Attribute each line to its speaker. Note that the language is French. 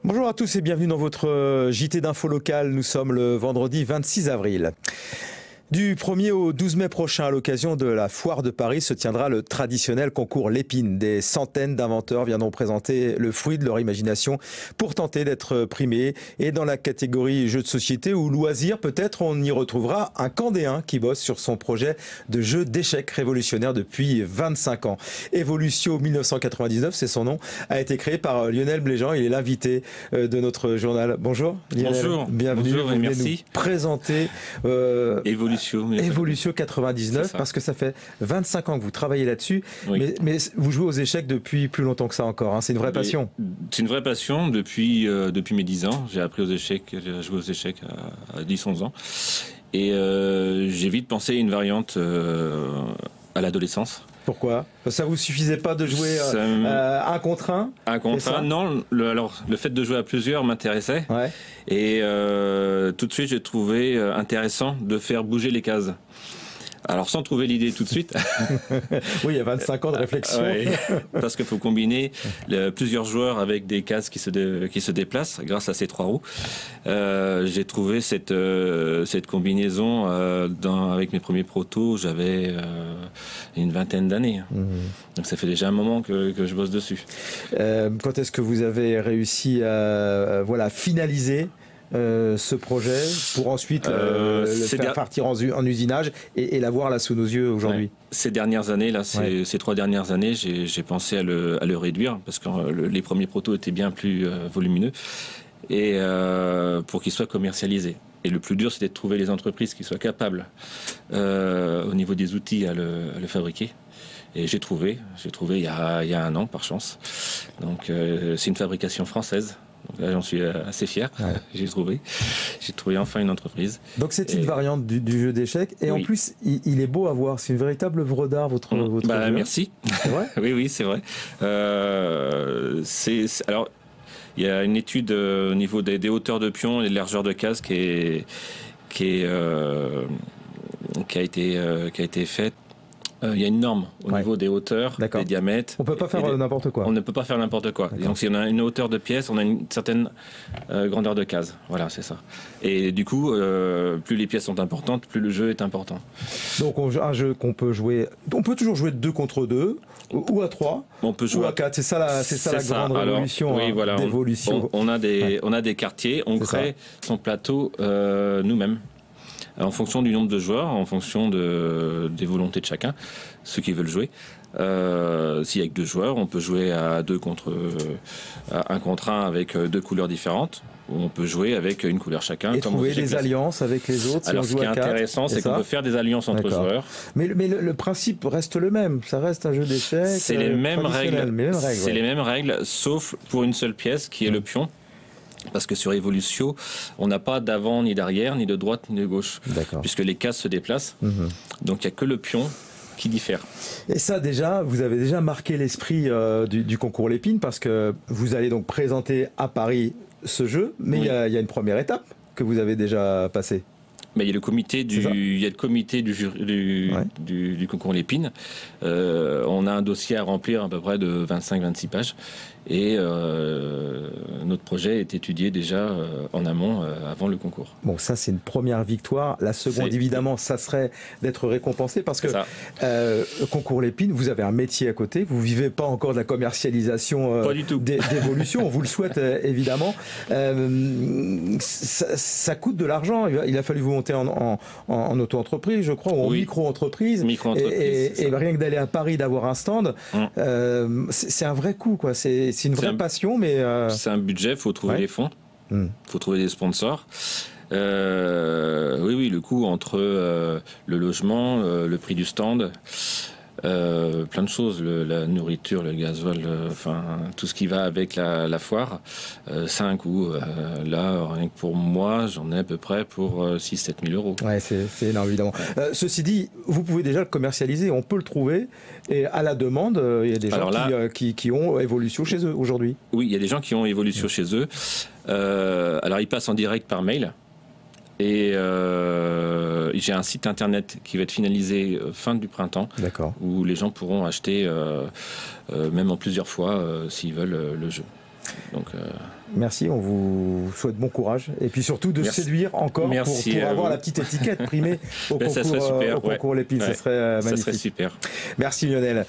Speaker 1: Bonjour à tous et bienvenue dans votre JT d'info locale. Nous sommes le vendredi 26 avril. Du 1er au 12 mai prochain, à l'occasion de la Foire de Paris, se tiendra le traditionnel concours Lépine. Des centaines d'inventeurs viendront présenter le fruit de leur imagination pour tenter d'être primés. Et dans la catégorie jeux de société ou loisirs, peut-être on y retrouvera un Candéen qui bosse sur son projet de jeu d'échecs révolutionnaire depuis 25 ans. Evolutio 1999, c'est son nom, a été créé par Lionel Bléjean. Il est l'invité de notre journal. Bonjour Lionel.
Speaker 2: Bonjour.
Speaker 1: Bienvenue.
Speaker 2: Bonjour et merci.
Speaker 1: Nous présenter Evolutio 99, parce que ça fait 25 ans que vous travaillez là-dessus, oui. mais vous jouez aux échecs depuis plus longtemps que ça encore, hein. C'est une vraie passion.
Speaker 2: C'est une vraie passion depuis mes 10 ans. J'ai appris aux échecs, j'ai joué aux échecs à 10-11 ans. Et j'ai vite pensé à une variante à l'adolescence.
Speaker 1: Pourquoi ? Ça vous suffisait pas de jouer un contre un ?
Speaker 2: Un contre un, non. Le fait de jouer à plusieurs m'intéressait. Ouais. Et tout de suite, j'ai trouvé intéressant de faire bouger les cases. Alors, sans trouver l'idée tout de suite.
Speaker 1: Oui, il y a 25 ans de réflexion.
Speaker 2: Ouais, parce qu'il faut combiner plusieurs joueurs avec des cases qui se déplacent grâce à ces 3 roues. J'ai trouvé cette combinaison avec mes premiers protos. J'avais une vingtaine d'années. Mmh. Donc, ça fait déjà un moment que je bosse dessus.
Speaker 1: Quand est-ce que vous avez réussi à finaliser ce projet pour ensuite le faire partir en usinage et l'avoir là sous nos yeux aujourd'hui?
Speaker 2: Ces dernières années, ces 3 dernières années, j'ai pensé à le réduire parce que les premiers protos étaient bien plus volumineux et pour qu'ils soient commercialisés. Et le plus dur, c'était de trouver les entreprises qui soient capables au niveau des outils à le fabriquer. Et j'ai trouvé il y a 1 an par chance. Donc c'est une fabrication française. Donc là, j'en suis assez fier. Ouais. J'ai trouvé enfin une entreprise.
Speaker 1: Donc c'est une variante du jeu d'échecs. Et oui. En plus, il est beau à voir. C'est une véritable œuvre d'art, votre jeu.
Speaker 2: Merci. C'est vrai. Oui, c'est vrai. Alors, il y a une étude au niveau des hauteurs de pions et des largeurs de cases qui a été faite. Il y a une norme au niveau des hauteurs, des diamètres.
Speaker 1: On ne peut pas faire n'importe quoi.
Speaker 2: On ne peut pas faire n'importe quoi. Et donc, si on a une hauteur de pièce, on a une certaine grandeur de case. Voilà, c'est ça. Et du coup, plus les pièces sont importantes, plus le jeu est important.
Speaker 1: Donc, un jeu qu'on peut jouer... On peut toujours jouer 2 contre 2, ou à 3,
Speaker 2: on peut jouer
Speaker 1: ou à 4. C'est ça la grande révolution.
Speaker 2: Oui, voilà.
Speaker 1: D'évolution.
Speaker 2: On a des quartiers, on crée son plateau nous-mêmes. En fonction du nombre de joueurs, en fonction des volontés de chacun, ceux qui veulent jouer. S'il y a que 2 joueurs, on peut jouer à 1 contre 1 avec 2 couleurs différentes. Ou on peut jouer avec une couleur chacun.
Speaker 1: Et trouver des alliances avec les autres.
Speaker 2: Alors, ce qui est intéressant, c'est qu'on peut faire des alliances entre joueurs.
Speaker 1: Mais le principe reste le même. Ça reste un jeu d'échecs.
Speaker 2: C'est les mêmes règles. C'est les mêmes règles, sauf pour une seule pièce qui est le pion. Parce que sur Evolutio, on n'a pas d'avant, ni d'arrière, ni de droite, ni de gauche. Puisque les cases se déplacent. Donc il n'y a que le pion qui diffère.
Speaker 1: Et ça déjà, vous avez déjà marqué l'esprit du concours Lépine, parce que vous allez donc présenter à Paris ce jeu, mais il y a une première étape que vous avez déjà passée.
Speaker 2: Mais il y a le comité du concours Lépine. On a un dossier à remplir à peu près de 25-26 pages. Et notre projet est étudié déjà en amont, avant le concours.
Speaker 1: Bon, ça c'est une première victoire. La seconde, évidemment, ça serait d'être récompensé, parce que concours Lépine, vous avez un métier à côté. Vous vivez pas encore de la commercialisation d'Evolution. On vous le souhaite évidemment. Ça coûte de l'argent. Il a fallu vous monter en auto-entreprise, je crois, ou en micro-entreprise. Et rien que d'aller à Paris, d'avoir un stand, c'est un vrai coût, quoi. C'est une vraie passion, mais...
Speaker 2: C'est un budget, il faut trouver les fonds, il faut trouver des sponsors. Oui, le coût entre le logement, le prix du stand, plein de choses, la nourriture, le gasoil, tout ce qui va avec la foire, c'est un coût. Là, rien que pour moi, j'en ai à peu près pour 6-7 000 euros.
Speaker 1: Ouais, c'est énorme, évidemment. Ceci dit, vous pouvez déjà le commercialiser, on peut le trouver, et à la demande, il y a des gens qui ont Evolutio chez eux aujourd'hui.
Speaker 2: Oui, il y a des gens qui ont Evolutio chez eux. Alors, ils passent en direct par mail. Et j'ai un site internet qui va être finalisé fin du printemps, où les gens pourront acheter même en plusieurs fois s'ils veulent le jeu. Donc,
Speaker 1: merci, on vous souhaite bon courage. Et puis surtout de séduire encore pour avoir la petite étiquette primée au concours Lépine. Ça serait magnifique.
Speaker 2: Ça serait super.
Speaker 1: Merci Lionel.